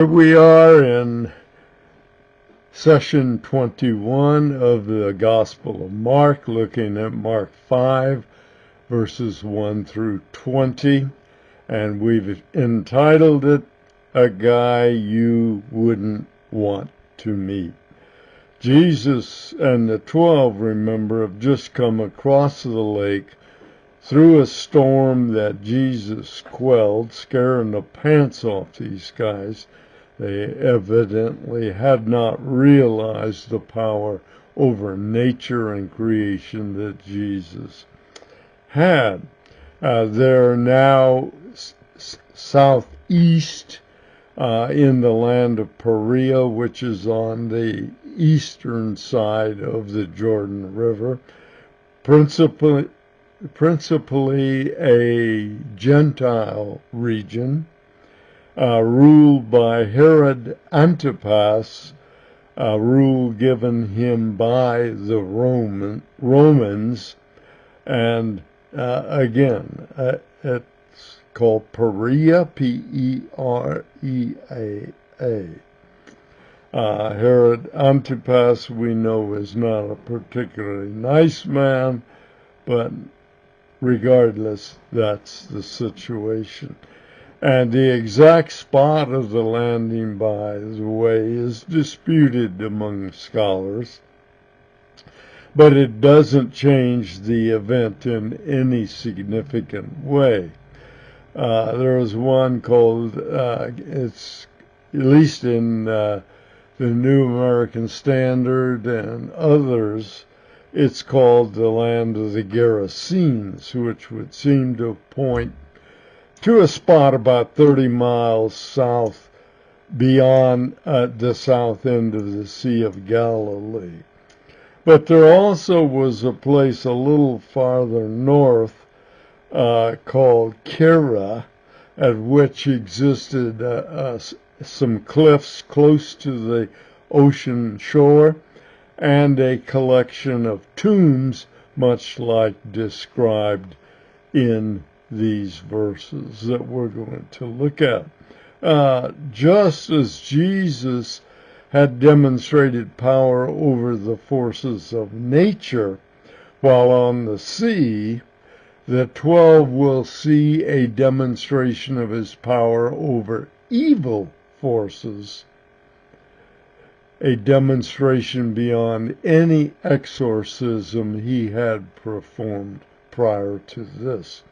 Here we are in session 21 of the Gospel of Mark, looking at Mark 5, verses 1 through 20, and we've entitled it, A Guy You Wouldn't Want to Meet. Jesus and the 12, remember, have just come across the lake through a storm that Jesus quelled, scaring the pants off these guys. They evidently had not realized the power over nature and creation that Jesus had. They're now southeast in the land of Perea, which is on the eastern side of the Jordan River, principally a Gentile region. Ruled by Herod Antipas, a rule given him by the Romans, and again, it's called Perea, P-E-R-E-A-A. Herod Antipas, we know, is not a particularly nice man, but regardless, that's the situation. And the exact spot of the landing, by the way, is disputed among scholars, but it doesn't change the event in any significant way. There is one called, it's at least in the New American Standard and others, it's called the land of the Gerasenes, which would seem to point to a spot about 30 miles south beyond the south end of the Sea of Galilee. But there also was a place a little farther north called Kira, at which existed some cliffs close to the ocean shore and a collection of tombs, much like described in these verses that we're going to look at. Just as Jesus had demonstrated power over the forces of nature while on the sea, the 12 will see a demonstration of his power over evil forces, a demonstration beyond any exorcism he had performed prior to this.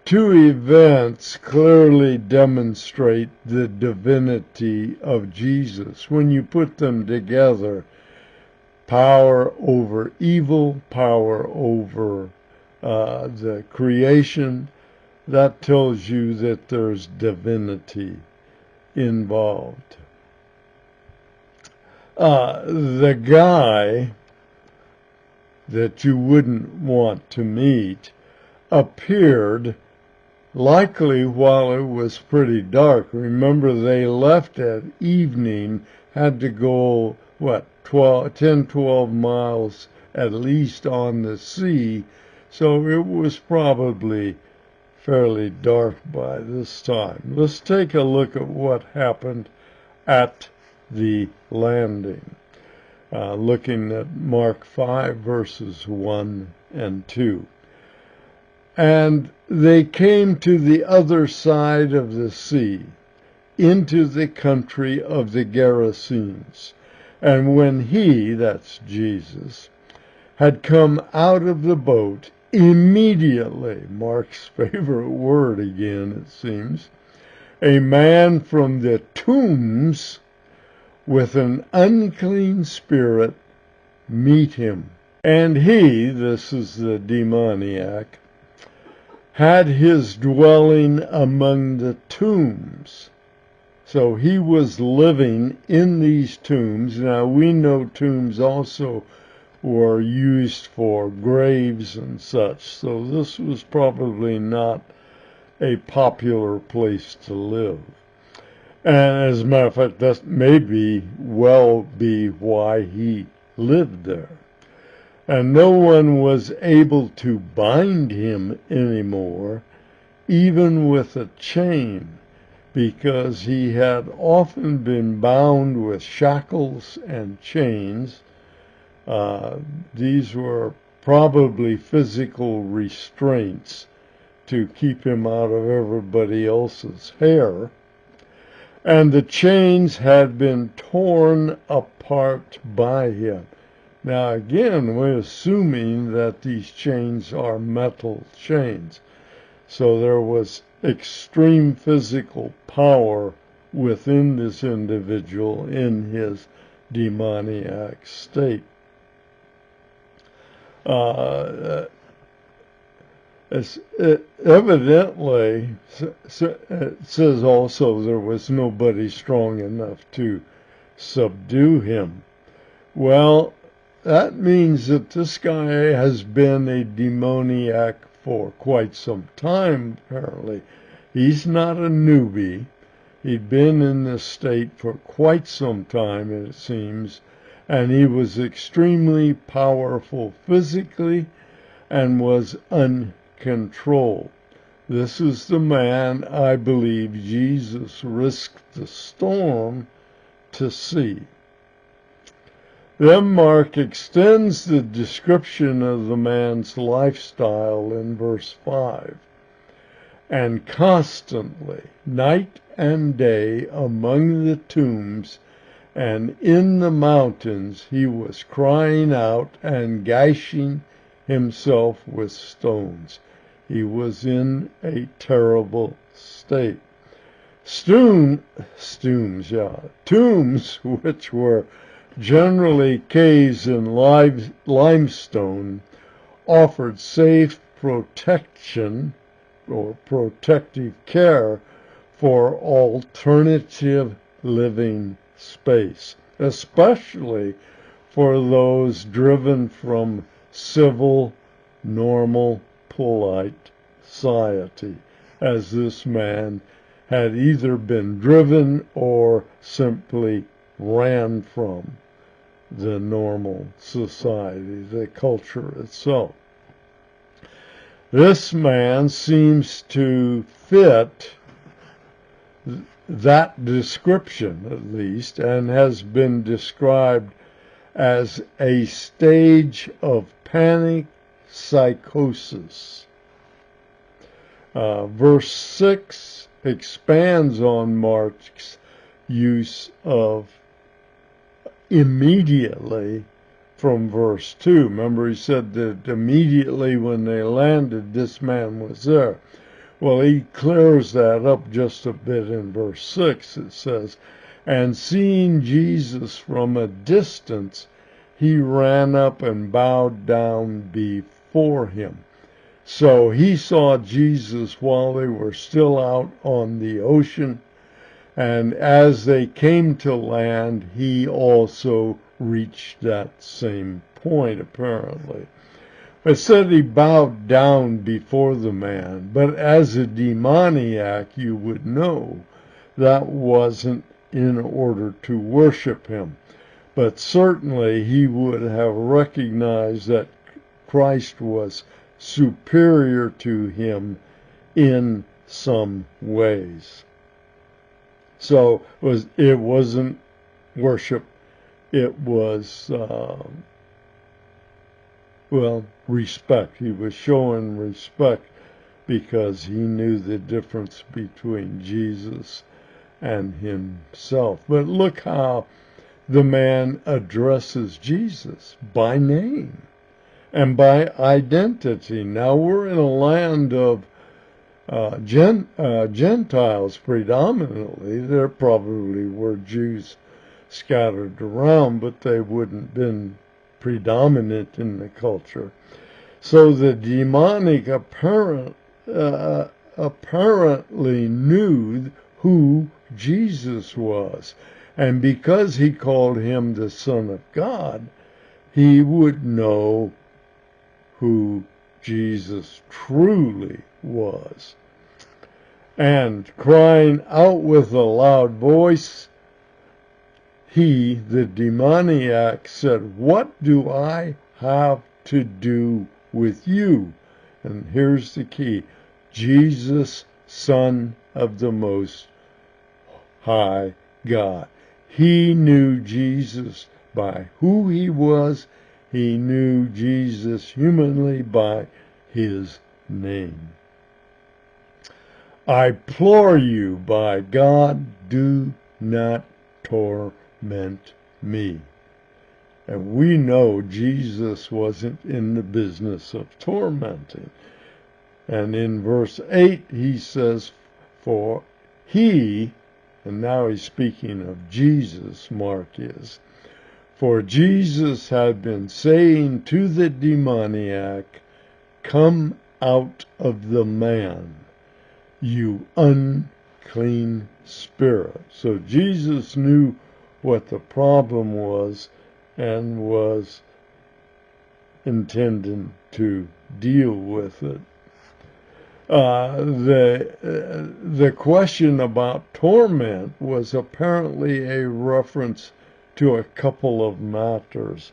Two events clearly demonstrate the divinity of Jesus. When you put them together, power over evil, power over the creation, that tells you that there's divinity involved. The guy that you wouldn't want to meet appeared likely while it was pretty dark. Remember, they left at evening, had to go, 12 miles at least on the sea, so it was probably fairly dark by this time. Let's take a look at what happened at the landing. Looking at Mark 5, verses 1 and 2. And they came to the other side of the sea, into the country of the Gerasenes. And when he, that's Jesus, had come out of the boat, immediately, Mark's favorite word again, it seems, a man from the tombs with an unclean spirit meet him. And he, this is the demoniac, had his dwelling among the tombs. So he was living in these tombs. Now we know tombs also were used for graves and such, so this was probably not a popular place to live. And as a matter of fact, that may well be why he lived there. And no one was able to bind him anymore, even with a chain, because he had often been bound with shackles and chains. These were probably physical restraints to keep him out of everybody else's hair. And the chains had been torn apart by him. Now again, we're assuming that these chains are metal chains. So there was extreme physical power within this individual in his demoniac state. Evidently, it says also there was nobody strong enough to subdue him. Well, that means that this guy has been a demoniac for quite some time, apparently. He's not a newbie. He'd been in this state for quite some time, it seems, and he was extremely powerful physically and was uncontrolled. This is the man I believe Jesus risked the storm to see. Then Mark extends the description of the man's lifestyle in verse 5. And constantly, night and day, among the tombs and in the mountains, he was crying out and gashing himself with stones. He was in a terrible state. Tombs, which were generally caves in limestone, offered safe protection or protective care for alternative living space, especially for those driven from civil, normal, polite society, as this man had either been driven or simply ran from the normal society, the culture itself. This man seems to fit that description, at least, and has been described as a stage of panic psychosis. Verse 6 expands on Mark's use of immediately from verse 2. Remember, he said that immediately when they landed, this man was there. Well, he clears that up just a bit in verse 6. It says, and seeing Jesus from a distance, he ran up and bowed down before him. So he saw Jesus while they were still out on the ocean, and as they came to land, he also reached that same point, apparently. It said he bowed down before the man, but as a demoniac, you would know that wasn't in order to worship him. But certainly he would have recognized that Christ was superior to him in some ways. So it wasn't worship, it was, respect. He was showing respect because he knew the difference between Jesus and himself. But look how the man addresses Jesus by name and by identity. Now we're in a land of Gentiles predominantly. There probably were Jews scattered around, but they wouldn't have been predominant in the culture. So the demonic apparently knew who Jesus was. And because he called him the Son of God, he would know who Jesus truly was. And crying out with a loud voice, he, the demoniac, said, what do I have to do with you? And here's the key. Jesus, Son of the Most High God. He knew Jesus by who he was. He knew Jesus humanly by his name. I implore you, by God, do not torment me. And we know Jesus wasn't in the business of tormenting. And in verse 8 he says, for he, and now he's speaking of Jesus, Mark is, for Jesus had been saying to the demoniac, come out of the man, you unclean spirit. So Jesus knew what the problem was and was intending to deal with it. The question about torment was apparently a reference to a couple of matters.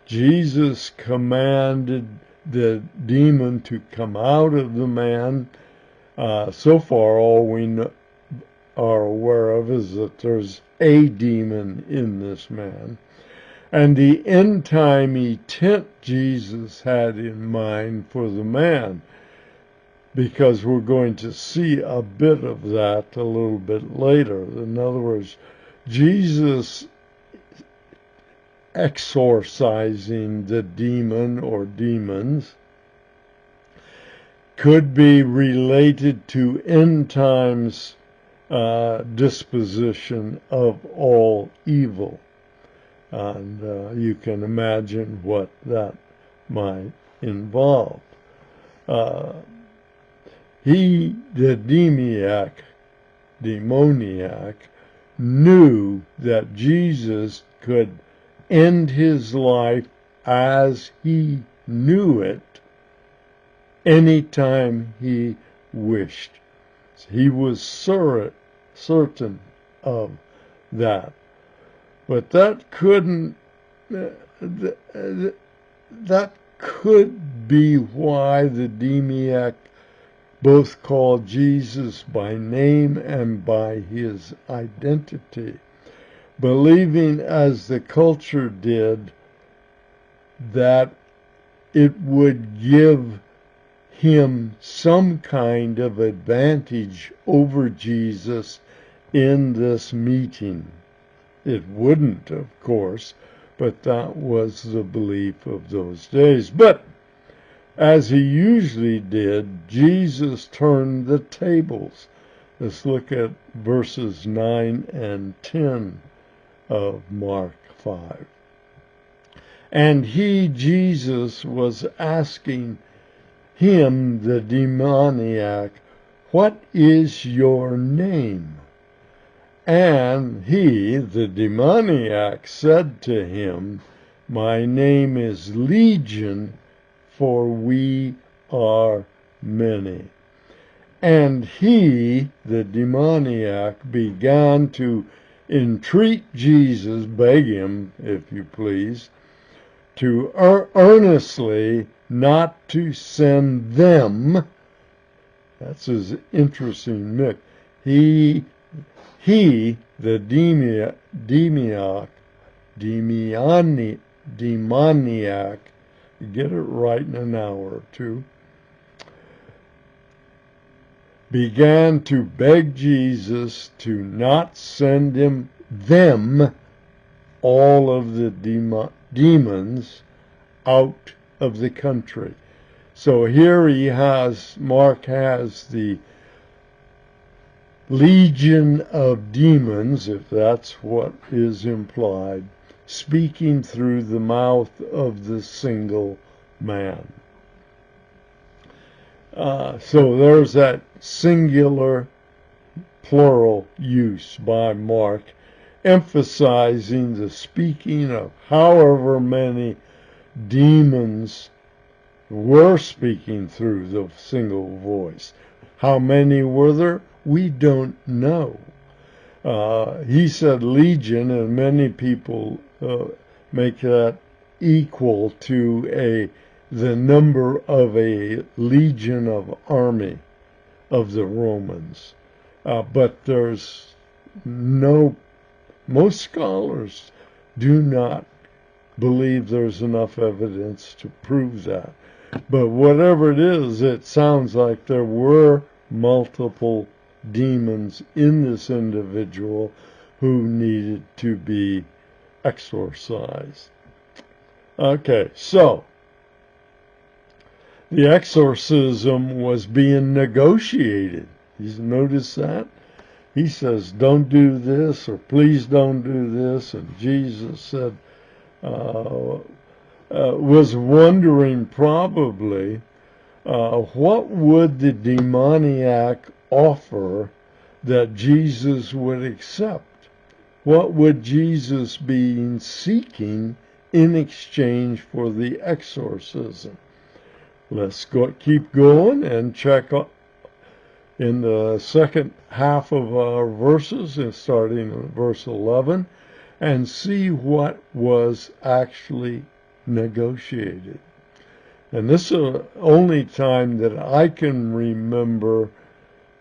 Jesus commanded the demon to come out of the man. So far, all we are aware of is that there's a demon in this man. And the end time intent Jesus had in mind for the man, because we're going to see a bit of that a little bit later. In other words, Jesus exorcising the demon or demons could be related to end times disposition of all evil. And you can imagine what that might involve. The demoniac, knew that Jesus could end his life as he knew it anytime he wished. He was certain of that. But that could be why the demoniac both called Jesus by name and by his identity, believing, as the culture did, that it would give him some kind of advantage over Jesus in this meeting. It wouldn't, of course, but that was the belief of those days. But as he usually did, Jesus turned the tables. Let's look at verses 9 and 10 of Mark 5. And he, Jesus, was asking him, the demoniac, what is your name? And he, the demoniac, said to him, my name is Legion, for we are many. And he, the demoniac, began to entreat Jesus, beg him, if you please, to earnestly not to send them. That's his interesting mix. He, the demoniac, get it right in an hour or two, began to beg Jesus to not send them, all of the demons, out of the country. So here Mark has the legion of demons, if that's what is implied, speaking through the mouth of the single man. So there's that singular plural use by Mark, emphasizing the speaking of however many demons were speaking through the single voice. How many were there? We don't know. He said legion, and many people make that equal to the number of a legion of army of the Romans. But there's no, most scholars do not believe there's enough evidence to prove that. But whatever it is, it sounds like there were multiple demons in this individual who needed to be exorcised. Okay, so the exorcism was being negotiated. You notice that? He says, don't do this, or please don't do this. And Jesus said, was wondering probably what would the demoniac offer that Jesus would accept? What would Jesus be seeking in exchange for the exorcism? Let's keep going and check in the second half of our verses, and starting in verse 11, and see what was actually negotiated. And this is the only time that I can remember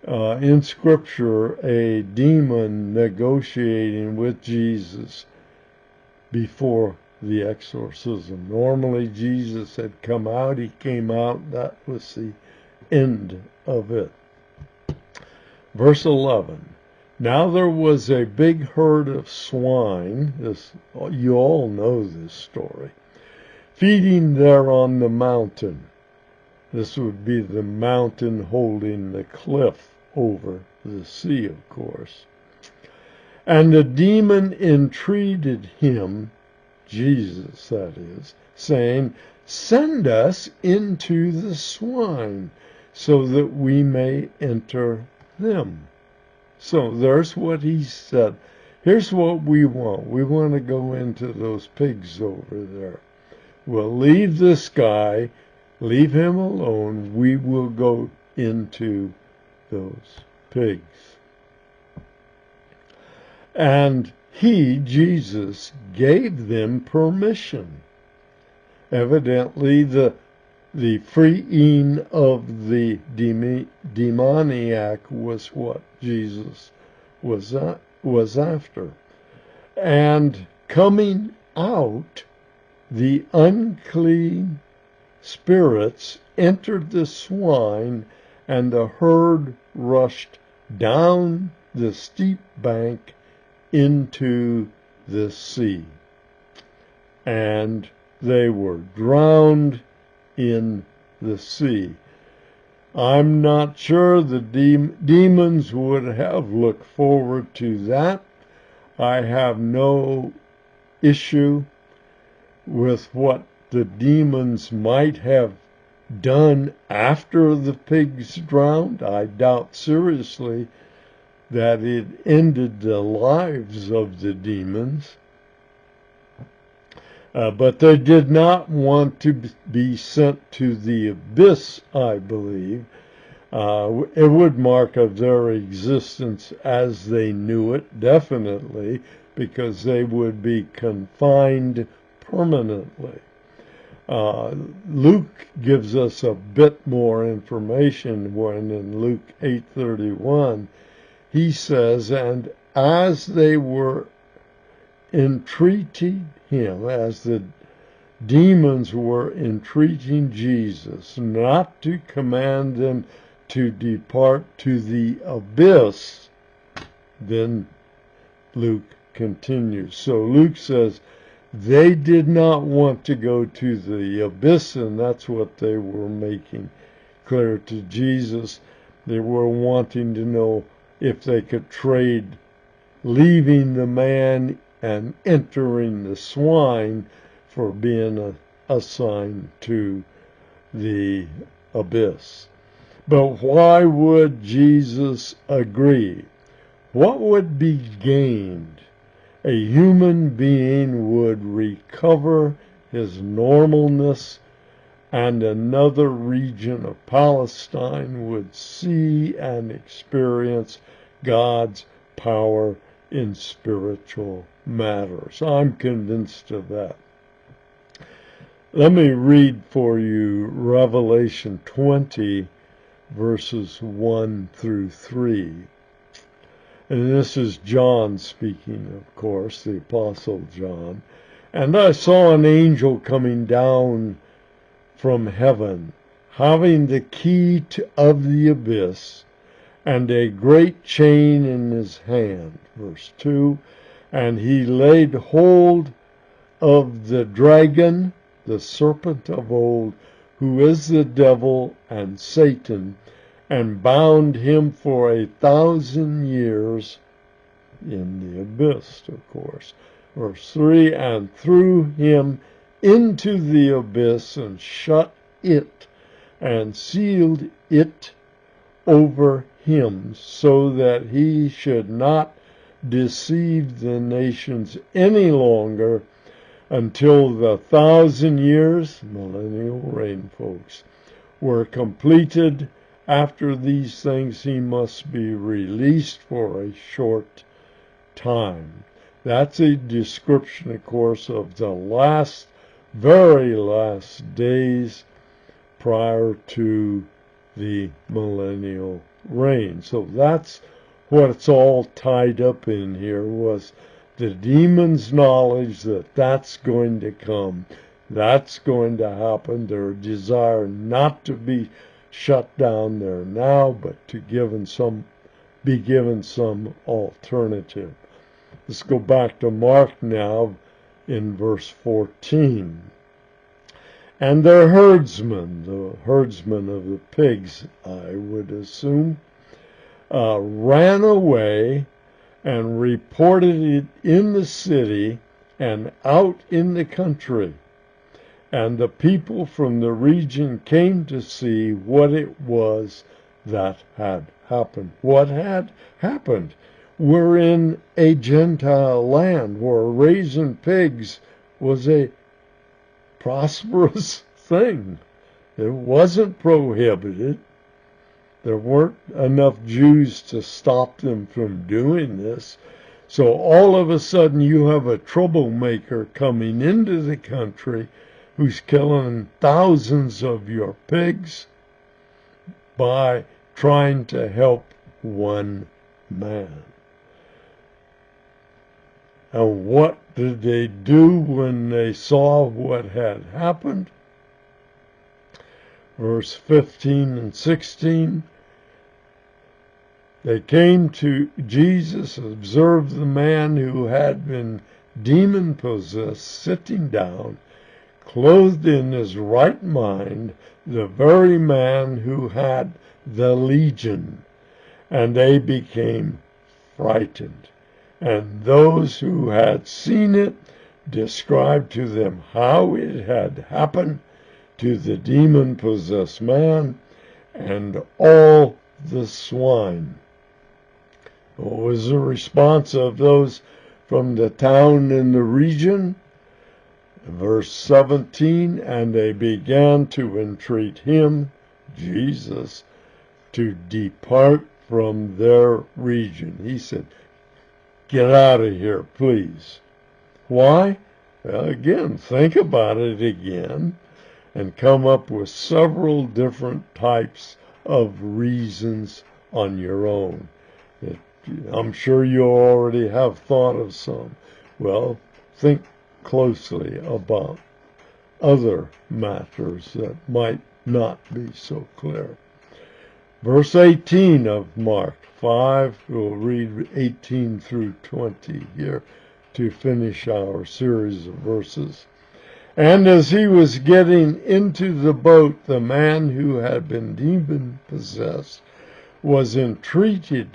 in Scripture a demon negotiating with Jesus before the exorcism. Normally Jesus had come out, he came out, that was the end of it. Verse 11. Now there was a big herd of swine, you all know this story, feeding there on the mountain. This would be the mountain holding the cliff over the sea, of course. And the demon entreated him, Jesus that is, saying, send us into the swine, so that we may enter them. So there's what he said. Here's what we want. We want to go into those pigs over there. We'll leave this guy, leave him alone. We will go into those pigs. And he, Jesus, gave them permission. Evidently, the freeing of the demoniac was what Jesus was after. And coming out, the unclean spirits entered the swine, and the herd rushed down the steep bank into the sea. And they were drowned in the sea. I'm not sure the demons would have looked forward to that. I have no issue with what the demons might have done after the pigs drowned. I doubt seriously that it ended the lives of the demons. But they did not want to be sent to the abyss, I believe. It would mark of their existence as they knew it, definitely, because they would be confined permanently. Luke gives us a bit more information when in Luke 8:31 he says, and as they were entreating him, as the demons were entreating Jesus not to command them to depart to the abyss, then Luke continues. So Luke says they did not want to go to the abyss, and that's what they were making clear to Jesus. They were wanting to know if they could trade leaving the man and entering the swine for being assigned to the abyss. But why would Jesus agree? What would be gained? A human being would recover his normalness, and another region of Palestine would see and experience God's power in spiritual matters. I'm convinced of that. Let me read for you Revelation 20, verses 1 through 3. And this is John speaking, of course, the Apostle John. "And I saw an angel coming down from heaven, having the key of the abyss, and a great chain in his hand." Verse 2, "And he laid hold of the dragon, the serpent of old, who is the devil and Satan, and bound him for 1,000 years in the abyss," of course. Verse 3, "And threw him into the abyss, and shut it, and sealed it over him, so that he should not deceive the nations any longer, until the 1,000 years," millennial reign, folks, "were completed. After these things he must be released for a short time." That's a description, of course, of the last, very last days prior to the millennial reign. So that's what's all tied up in here, was the demon's knowledge that that's going to come, that's going to happen, their desire not to be shut down there now, but to be given some alternative. Let's go back to Mark now in verse 14. "And their herdsmen," the herdsmen of the pigs, I would assume, "ran away and reported it in the city and out in the country. And the people from the region came to see what it was that had happened." What had happened? We're in a Gentile land where raising pigs was a prosperous thing. It wasn't prohibited. There weren't enough Jews to stop them from doing this. So all of a sudden you have a troublemaker coming into the country who's killing thousands of your pigs by trying to help one man. And what did they do when they saw what had happened? Verse 15 and 16, "They came to Jesus, observed the man who had been demon-possessed sitting down, clothed in his right mind, the very man who had the legion, and they became frightened. And those who had seen it described to them how it had happened to the demon-possessed man and all the swine." What was the response of those from the town and the region? Verse 17, "And they began to entreat him," Jesus, "to depart from their region." He said, "Get out of here, please." Why? Well, again, think about it again and come up with several different types of reasons on your own. I'm sure you already have thought of some. Well, think closely about other matters that might not be so clear. Verse 18 of Mark 5, we'll read 18 through 20 here to finish our series of verses. "And as he was getting into the boat, the man who had been demon-possessed was entreating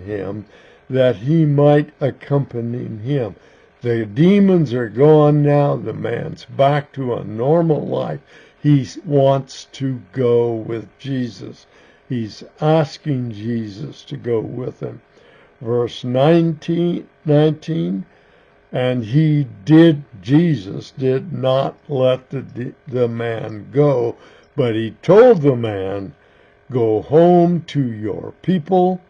him that he might accompany him." The demons are gone now. The man's back to a normal life. He wants to go with Jesus. He's asking Jesus to go with him. Verse 19, "And Jesus did not let the man go, but he told the man, 'Go home to your people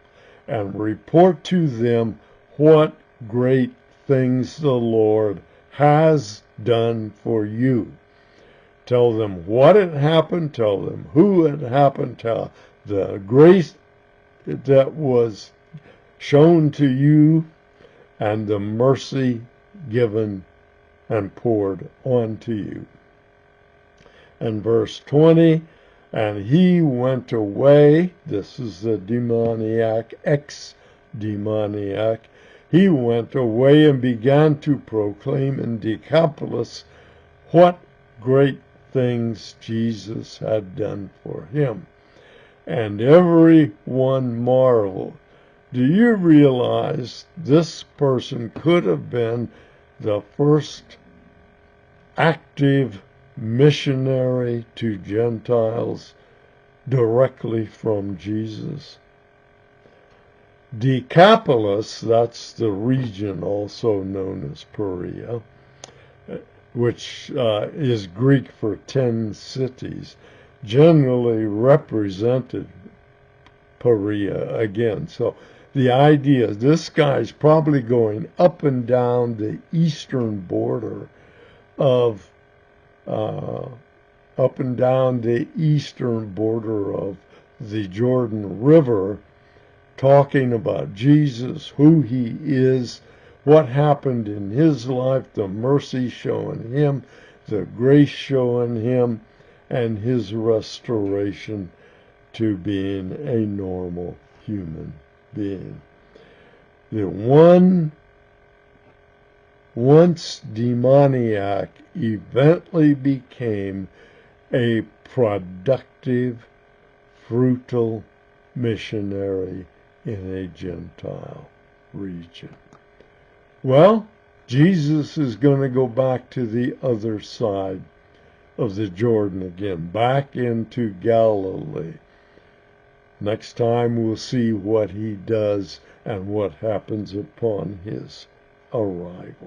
and report to them what great things the Lord has done for you.' Tell them what had happened, tell them who had happened, tell the grace that was shown to you and the mercy given and poured onto you. And verse 20, and he went away, this is the demoniac, ex-demoniac, he went away and began to proclaim in Decapolis what great things Jesus had done for him. And everyone marveled. Do you realize this person could have been the first active missionary to Gentiles directly from Jesus? Decapolis, that's the region also known as Perea, which is Greek for 10 cities, generally represented Perea again. So the idea is this guy's probably going up and down the eastern border of the Jordan River, talking about Jesus, who he is, what happened in his life, the mercy shown him, the grace shown him, and his restoration to being a normal human being. The one once demoniac eventually became a productive, fruitful missionary in a Gentile region. Well, Jesus is going to go back to the other side of the Jordan again, back into Galilee. Next time we'll see what he does and what happens upon his arrival.